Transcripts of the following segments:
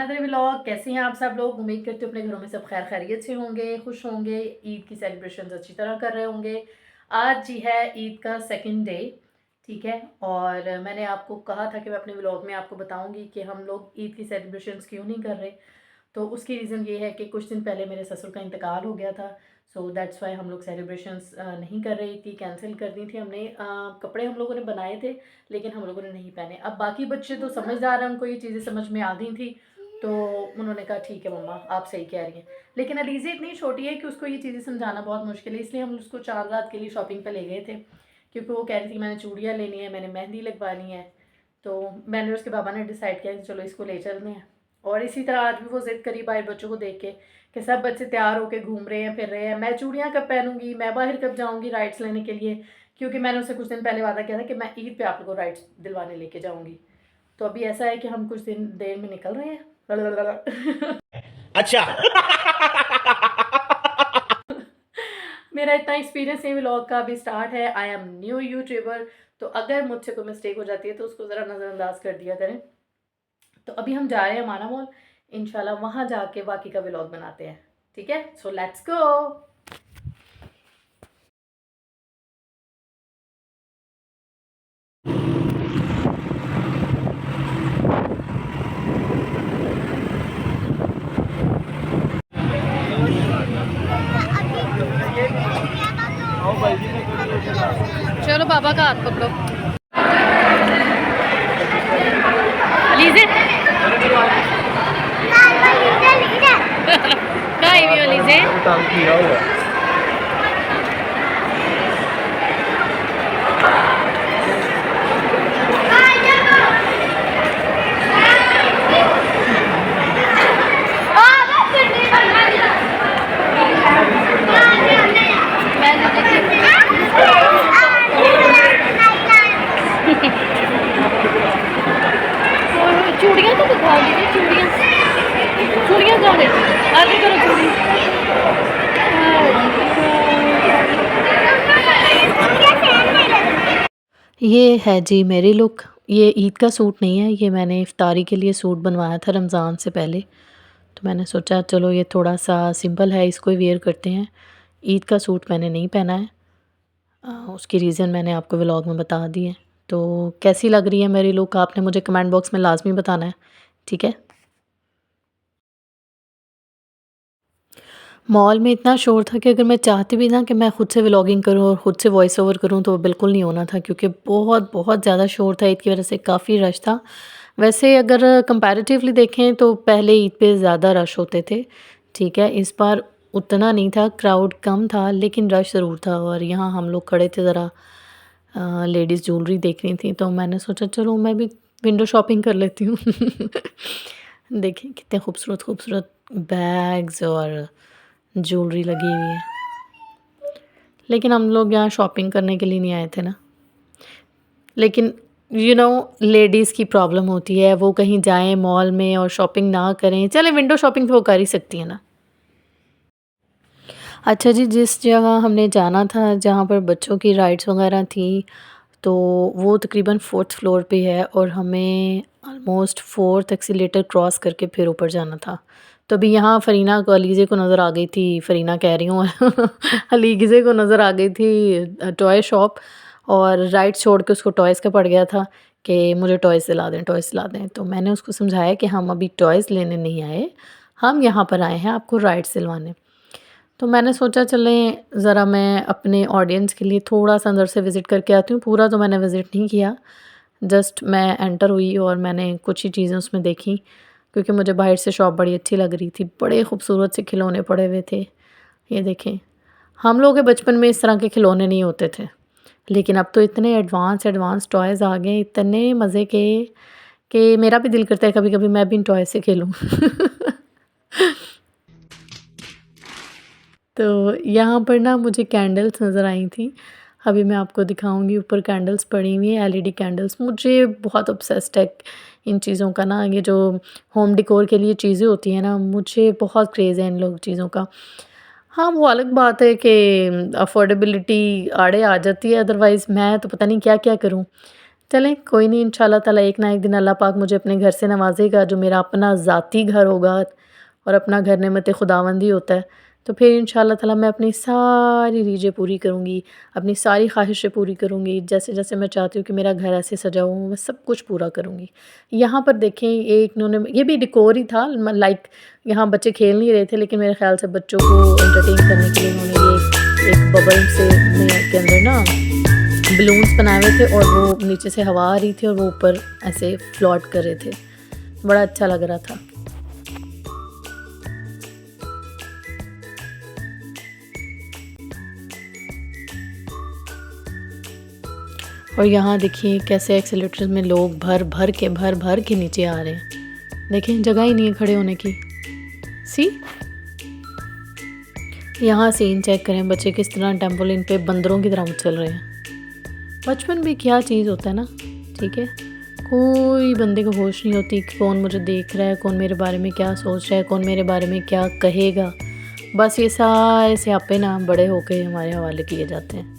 Another vlog. कैसे हैं आप सब लोग? उम्मीद करते हो अपने घरों में सब खैर खैरियत से होंगे, खुश होंगे, ईद की सेलिब्रेशंस अच्छी तरह कर रहे होंगे। आज जी है ईद का सेकंड डे, ठीक है। और मैंने आपको कहा था कि मैं अपने व्लॉग में आपको बताऊंगी कि हम लोग ईद की सेलिब्रेशंस क्यों नहीं कर रहे। तो उसकी रीज़न ये है कि कुछ दिन पहले मेरे ससुर का इंतकाल हो गया था। सो दैट्स वाई हम लोग सेलिब्रेशंस नहीं कर रही थी, कैंसिल कर दी थी हमने। कपड़े हम लोगों ने बनाए थे लेकिन हम लोगों ने नहीं पहने। अब बाकी बच्चे तो समझदार हैं, उनको ये चीज़ें समझ में आ गई थी, तो उन्होंने कहा ठीक है मम्मा आप सही कह रही हैं। लेकिन अलीज़ा इतनी छोटी है कि उसको ये चीज़ें समझाना बहुत मुश्किल है, इसलिए हम उसको 4 रात के लिए शॉपिंग पे ले गए थे, क्योंकि वो कह रही थी मैंने चूड़ियाँ लेनी है, मैंने मेहंदी लगवानी है। तो मैंने उसके पापा ने डिसाइड किया कि चलो इसको ले चलते हैं। और इसी तरह आज भी वो ज़िद करी बाहर बच्चों को देख के कि सब बच्चे तैयार होकर घूम रहे हैं, फिर रहे हैं, मैं चूड़ियाँ कब पहनूंगी, मैं बाहर कब जाऊंगी राइड्स लेने के लिए, क्योंकि मैंने उसे कुछ दिन पहले वादा किया था कि मैं ईद पे आप लोगों को राइड्स दिलवाने लेके जाऊंगी। तो अभी ऐसा है कि हम कुछ दिन देर में निकल रहे हैं। अच्छा। मेरा इतना एक्सपीरियंस है व्लॉग का, अभी स्टार्ट है। आई एम न्यू यूट्यूबर, तो अगर मुझसे कोई मिस्टेक हो जाती है तो उसको ज़रा नज़रअंदाज कर दिया करें। तो अभी हम जा रहे हैं माना मॉल, इंशाल्लाह वहाँ जाके बाकी का व्लॉग बनाते हैं, ठीक है। So let's go. चलो बाबा का हाथ पकड़ो। अलीज़े कहाँ आई हुई हो अलीज़े? चूड़ियाँ तो दिखाओ दीजिए, चूड़ियाँ चूड़ियाँ कहाँ गई? आगे करो चूड़ी। ये है जी मेरी लुक। ये ईद का सूट नहीं है, ये मैंने इफ्तारी के लिए सूट बनवाया था रमज़ान से पहले। तो मैंने सोचा चलो ये थोड़ा सा सिंपल है, इसको ही वेयर करते हैं। ईद का सूट मैंने नहीं पहना है। उसकी रीज़न मैंने आपको व्लॉग में बता दी है। तो कैसी लग रही है मेरी लुक आपने मुझे कमेंट बॉक्स में लाजमी बताना है, ठीक है। मॉल में इतना शोर था कि अगर मैं चाहती भी ना कि मैं खुद से व्लॉगिंग करूं और खुद से वॉइस ओवर करूं तो वो बिल्कुल नहीं होना था, क्योंकि बहुत बहुत ज़्यादा शोर था। ईद की वजह से काफ़ी रश था। वैसे अगर कंपैरेटिवली देखें तो पहले ईद पे ज़्यादा रश होते थे, ठीक है। इस बार उतना नहीं था, क्राउड कम था लेकिन रश ज़रूर था। और यहाँ हम लोग खड़े थे, ज़रा लेडीज़ ज्वेलरी देख रही थी, तो मैंने सोचा चलो मैं भी विंडो शॉपिंग कर लेती हूँ। देखिए कितने खूबसूरत खूबसूरत बैग्स और ज्वेलरी लगी हुई है। लेकिन हम लोग यहाँ शॉपिंग करने के लिए नहीं आए थे ना। लेकिन लेडीज़ की प्रॉब्लम होती है, वो कहीं जाएं मॉल में और शॉपिंग ना करें। चलें विंडो शॉपिंग तो वो कर ही सकती है ना। अच्छा जी, जिस जगह हमने जाना था जहाँ पर बच्चों की राइड्स वगैरह थी, तो वो तकरीबन 4th फ्लोर पे है और हमें ऑलमोस्ट 4th एक्सीलेटर क्रॉस करके फिर ऊपर जाना था। तो अभी यहाँ फ़रीना को अलीज़े को नज़र आ गई थी, फ़रीना कह रही हूँ अलीज़े को नज़र आ गई थी टॉय शॉप, और राइड्स छोड़ के उसको टॉयज़ का पड़ गया था कि मुझे टॉयज़ दिला दें, टॉयज़ दिला दें। तो मैंने उसको समझाया कि हम अभी टॉयज़ लेने नहीं आए, हम यहाँ पर आए हैं आपको राइड्स दिलवाने। तो मैंने सोचा चलें ज़रा मैं अपने ऑडियंस के लिए थोड़ा-सा अंदर से विज़िट करके आती हूँ। पूरा तो मैंने विज़िट नहीं किया, जस्ट मैं एंटर हुई और मैंने कुछ ही चीज़ें उसमें देखी, क्योंकि मुझे बाहर से शॉप बड़ी अच्छी लग रही थी। बड़े खूबसूरत से खिलौने पड़े हुए थे। ये देखें, हम लोगों के बचपन में इस तरह के खिलौने नहीं होते थे, लेकिन अब तो इतने एडवांस एडवांस टॉयज़ आ गए, इतने मज़े के कि मेरा भी दिल करता है कभी-कभी मैं भी इन टॉय से खेलूँ। तो यहाँ पर ना मुझे कैंडल्स नज़र आई थी, अभी मैं आपको दिखाऊंगी। ऊपर कैंडल्स पड़ी हुई हैं, एलईडी कैंडल्स। मुझे बहुत ऑब्सेस्ड है इन चीज़ों का ना, ये जो होम डेकोर के लिए चीज़ें होती हैं ना, मुझे बहुत क्रेज़ है इन लोग चीज़ों का। हाँ, वो अलग बात है कि अफोर्डेबिलिटी आड़े आ जाती है, अदरवाइज़ मैं तो पता नहीं क्या क्या करूँ। चलें कोई नहीं, इंशाल्लाह ताला एक ना एक दिन अल्लाह पाक मुझे अपने घर से नवाज़ेगा, जो मेरा अपना ज़ाती घर होगा, और अपना घर नेमत खुदावंद ही होता है। तो फिर इंशाल्लाह ताला मैं अपनी सारी रीझें पूरी करूँगी, अपनी सारी ख़्वाहिशें पूरी करूँगी। जैसे-जैसे मैं चाहती हूँ कि मेरा घर ऐसे सजा हो, मैं सब कुछ पूरा करूँगी। यहाँ पर देखें, एक इन्होंने ये भी डेकोर ही था, लाइक यहाँ बच्चे खेल नहीं रहे थे, लेकिन मेरे ख़्याल से बच्चों को एंटरटेन करने के लिए इन्होंने ये एक बबल से के अंदर ना बलून्स बनाए हुए थे, और वो नीचे से हवा आ रही थी और वो ऊपर ऐसे फ्लोट कर रहे थे। बड़ा अच्छा लग रहा था। और यहाँ देखिए कैसे एक्सेलेटर में लोग भर भर के नीचे आ रहे हैं। देखें जगह ही नहीं है खड़े होने की। सी यहाँ सीन चेक करें, बच्चे किस तरह टेम्पोलिन पे बंदरों की तरह उछल रहे हैं। बचपन भी क्या चीज़ होता है ना, ठीक है। कोई बंदे को होश नहीं होती कि कौन मुझे देख रहा है, कौन मेरे बारे में क्या सोच रहा है, कौन मेरे बारे में क्या कहेगा। बस ये सारे स्यापे ना बड़े होके हमारे हवाले किए जाते हैं।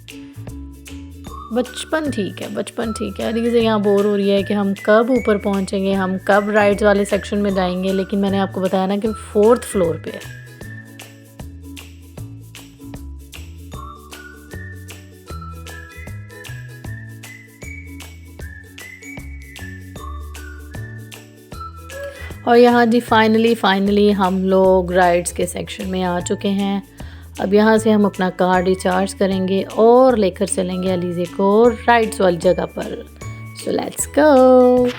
बचपन ठीक है, बचपन ठीक है। अली से यहाँ बोर हो रही है कि हम कब ऊपर पहुँचेंगे, हम कब राइड्स वाले सेक्शन में जाएंगे, लेकिन मैंने आपको बताया ना कि 4th फ्लोर पे है। और यहाँ जी फाइनली हम लोग राइड्स के सेक्शन में आ चुके हैं। अब यहाँ से हम अपना कार्ड रिचार्ज करेंगे और लेकर चलेंगे अलीज़े को राइड्स वाली जगह पर। So let's go.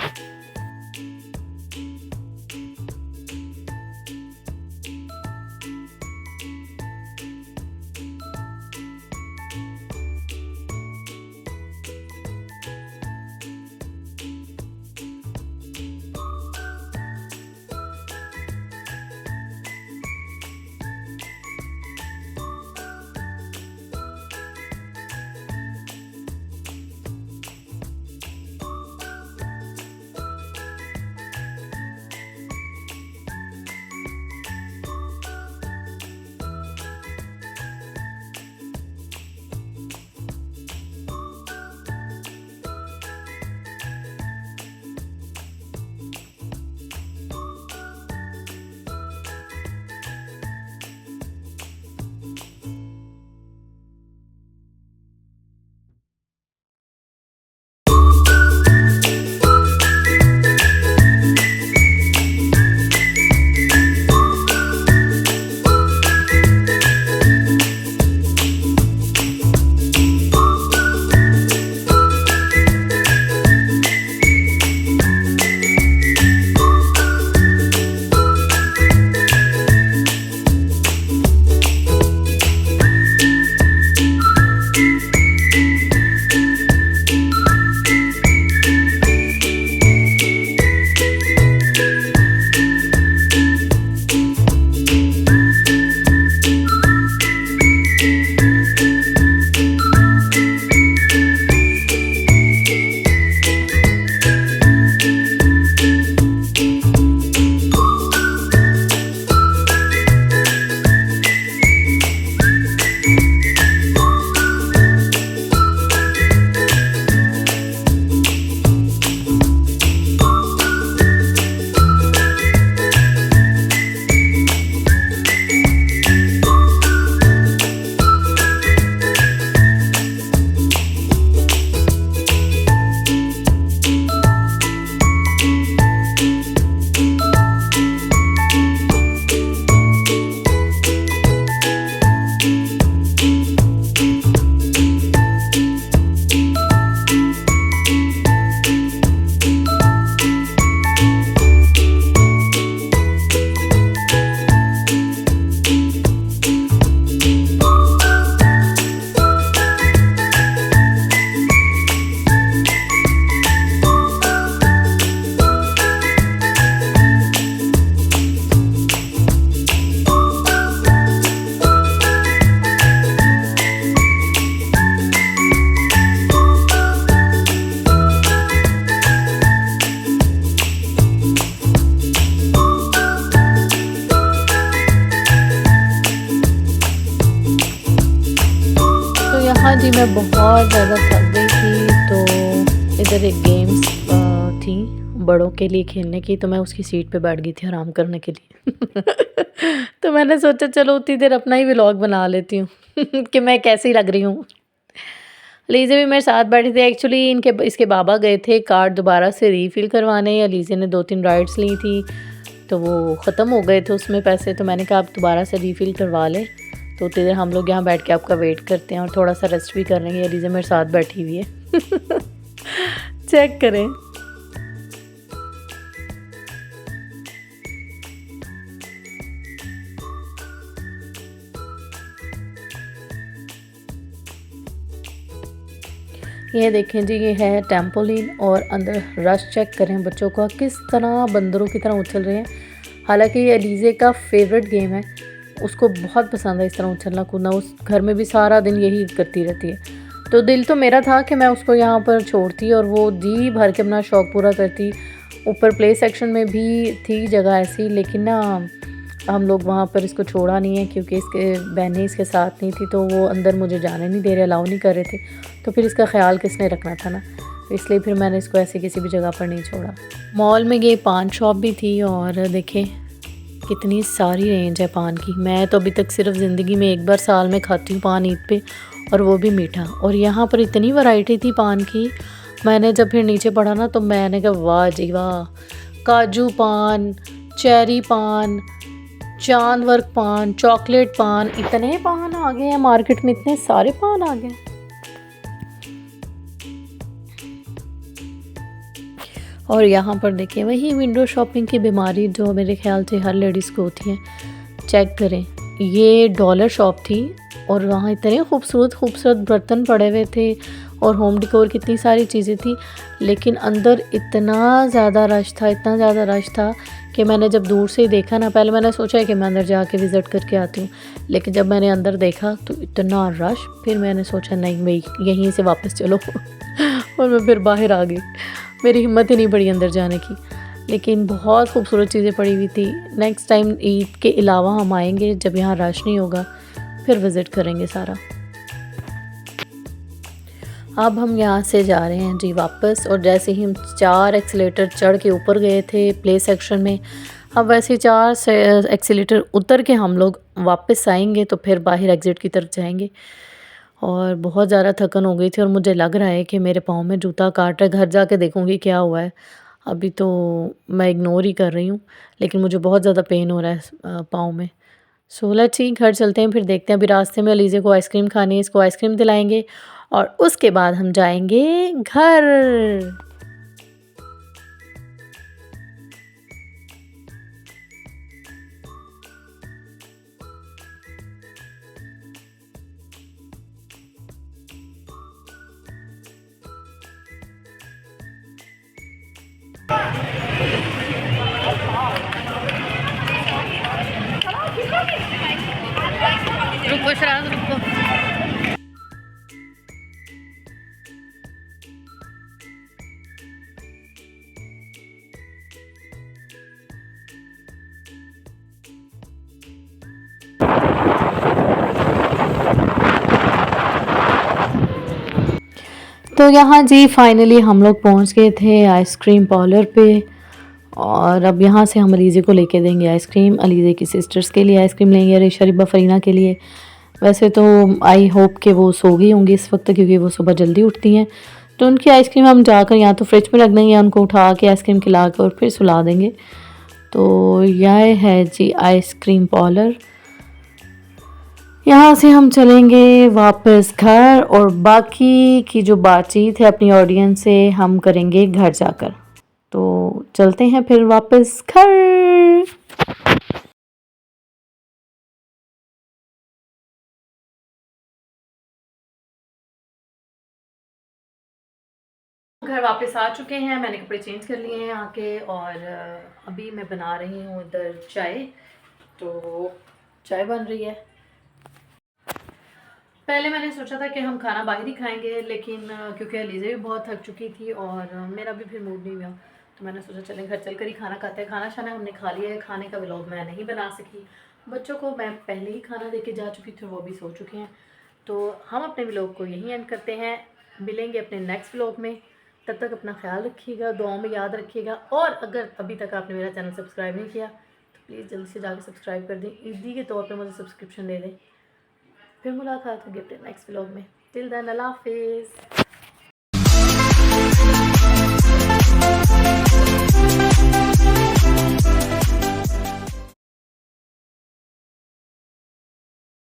जी मैं बहुत ज़्यादा थक गई थी, तो इधर एक गेम्स थी बड़ों के लिए खेलने की, तो मैं उसकी सीट पे बैठ गई थी आराम करने के लिए। तो मैंने सोचा चलो उतनी देर अपना ही व्लॉग बना लेती हूँ कि मैं कैसी लग रही हूँ। लीज़े भी मेरे साथ बैठी थी। एक्चुअली इसके बाबा गए थे कार्ड दोबारा से रीफ़िल करवाने, या लीज़े ने 2-3 राइड्स ली थी तो वो ख़त्म हो गए थे उसमें पैसे, तो मैंने कहा आप दोबारा से रीफ़िल करवा लें। तो उतनी देर हम लोग यहाँ बैठ के आपका वेट करते हैं और थोड़ा सा रेस्ट भी कर रहे हैं। लीज़े मेरे साथ बैठी हुई है। चेक करें। ये देखें जी, ये है टेम्पोलिन और अंदर रश चेक करें बच्चों का किस तरह बंदरों की तरह उछल रहे हैं। हालांकि ये एलिज़े का फेवरेट गेम है, उसको बहुत पसंद है इस तरह उछलना कूदना। उस घर में भी सारा दिन यही करती रहती है। तो दिल तो मेरा था कि मैं उसको यहाँ पर छोड़ती और वो जी भर के अपना शौक़ पूरा करती। ऊपर प्ले सेक्शन में भी थी जगह ऐसी, लेकिन ना हम लोग वहाँ पर इसको छोड़ा नहीं है क्योंकि इसके बहनें इसके साथ नहीं थी, तो वो अंदर मुझे जाने नहीं दे रहे, अलाउ नहीं कर रहे थे। तो फिर इसका ख्याल किसने रखना था ना, तो इसलिए फिर मैंने इसको ऐसे किसी भी जगह पर नहीं छोड़ा। मॉल में ये पान शॉप भी थी और देखें कितनी सारी रेंज है पान की। मैं तो अभी तक सिर्फ ज़िंदगी में एक बार साल में खाती हूँ पान ईद पे, और वो भी मीठा। और यहाँ पर इतनी वैरायटी थी पान की। मैंने जब फिर नीचे पढ़ा ना तो मैंने कहा वाह जी वाह, काजू पान, चेरी पान, चांद वर्क पान, चॉकलेट पान, इतने पान आ गए हैं मार्केट में, इतने सारे पान आ गए। और यहाँ पर देखिए वही विंडो शॉपिंग की बीमारी जो मेरे ख्याल से हर लेडीज़ को होती है। चेक करें, ये डॉलर शॉप थी और वहाँ इतने खूबसूरत खूबसूरत बर्तन पड़े हुए थे और होम डेकोर कितनी सारी चीज़ें थी, लेकिन अंदर इतना ज़्यादा रश था, इतना ज़्यादा रश था कि मैंने जब दूर से ही देखा ना, पहले मैंने सोचा है कि मैं अंदर जाके विज़िट करके आती हूँ, लेकिन जब मैंने अंदर देखा तो इतना रश, फिर मैंने सोचा नहीं भाई यहीं से वापस चलो और मैं फिर बाहर आ गई। मेरी हिम्मत ही नहीं पड़ी अंदर जाने की, लेकिन बहुत खूबसूरत चीज़ें पड़ी हुई थी। नेक्स्ट टाइम ईद के अलावा हम आएंगे जब यहाँ रश नहीं होगा, फिर विज़िट करेंगे सारा। अब हम यहाँ से जा रहे हैं जी वापस, और जैसे ही हम 4 एक्सीलेटर चढ़ के ऊपर गए थे प्ले सेक्शन में, अब वैसे 4 एक्सीलेटर उतर के हम लोग वापस आएंगे तो फिर बाहर एग्ज़िट की तरफ जाएंगे। और बहुत ज़्यादा थकन हो गई थी और मुझे लग रहा है कि मेरे पाँव में जूता काट रहा है। घर जाके देखूँगी क्या हुआ है। अभी तो मैं इग्नोर ही कर रही हूँ, लेकिन मुझे बहुत ज़्यादा पेन हो रहा है पाँव में। सो लेट्स सी, घर चलते हैं, फिर देखते हैं। अभी रास्ते में अलीज़े को आइसक्रीम खानी है, इसको आइसक्रीम दिलाएंगे और उसके बाद हम जाएंगे घर। रुको शराज रुको। तो यहाँ जी फाइनली हम लोग पहुँच गए थे आइसक्रीम पार्लर पे, और अब यहाँ से हम अलीज़े को लेके देंगे आइसक्रीम। अलीज़े की सिस्टर्स के लिए आइसक्रीम लेंगे, रिशरीबा फरीना के लिए। वैसे तो आई होप कि वो सो गई होंगी इस वक्त क्योंकि वो सुबह जल्दी उठती हैं, तो उनकी आइसक्रीम हम जाकर या तो फ्रिज में रख देंगे या उनको उठा के आइसक्रीम खिला कर और फिर सुला देंगे। तो यह है जी आइसक्रीम पार्लर। यहाँ से हम चलेंगे वापस घर, और बाकी की जो बातचीत है अपनी ऑडियंस से हम करेंगे घर जाकर। तो चलते हैं फिर वापस घर। घर वापस आ चुके हैं, मैंने कपड़े चेंज कर लिए हैं आके, और अभी मैं बना रही हूँ इधर चाय। तो चाय बन रही है। पहले मैंने सोचा था कि हम खाना बाहर ही खाएंगे, लेकिन क्योंकि अलीज़ा भी बहुत थक चुकी थी और मेरा भी फिर मूड नहीं हुआ, तो मैंने सोचा चलें घर चल कर ही खाना खाते हैं। खाना शाना हमने खा लिया है। खाने का व्लॉग मैं नहीं बना सकी, बच्चों को मैं पहले ही खाना दे के जा चुकी थी, वो भी सो चुके हैं। तो हम अपने व्लॉग को यहीं एंड करते हैं। मिलेंगे अपने नेक्स्ट व्लॉग में, तब तक अपना ख्याल रखिएगा, दुआओं में याद रखिएगा, और अगर अभी तक आपने मेरा चैनल सब्सक्राइब नहीं किया तो प्लीज़ जल्दी से जाकर सब्सक्राइब कर दें, ईदी के तौर पे मुझे सब्सक्रिप्शन दे दें। फिर मुलाकात होगी अपने नेक्स्ट व्लॉग में। टिल देन अल्लाह हाफिज़।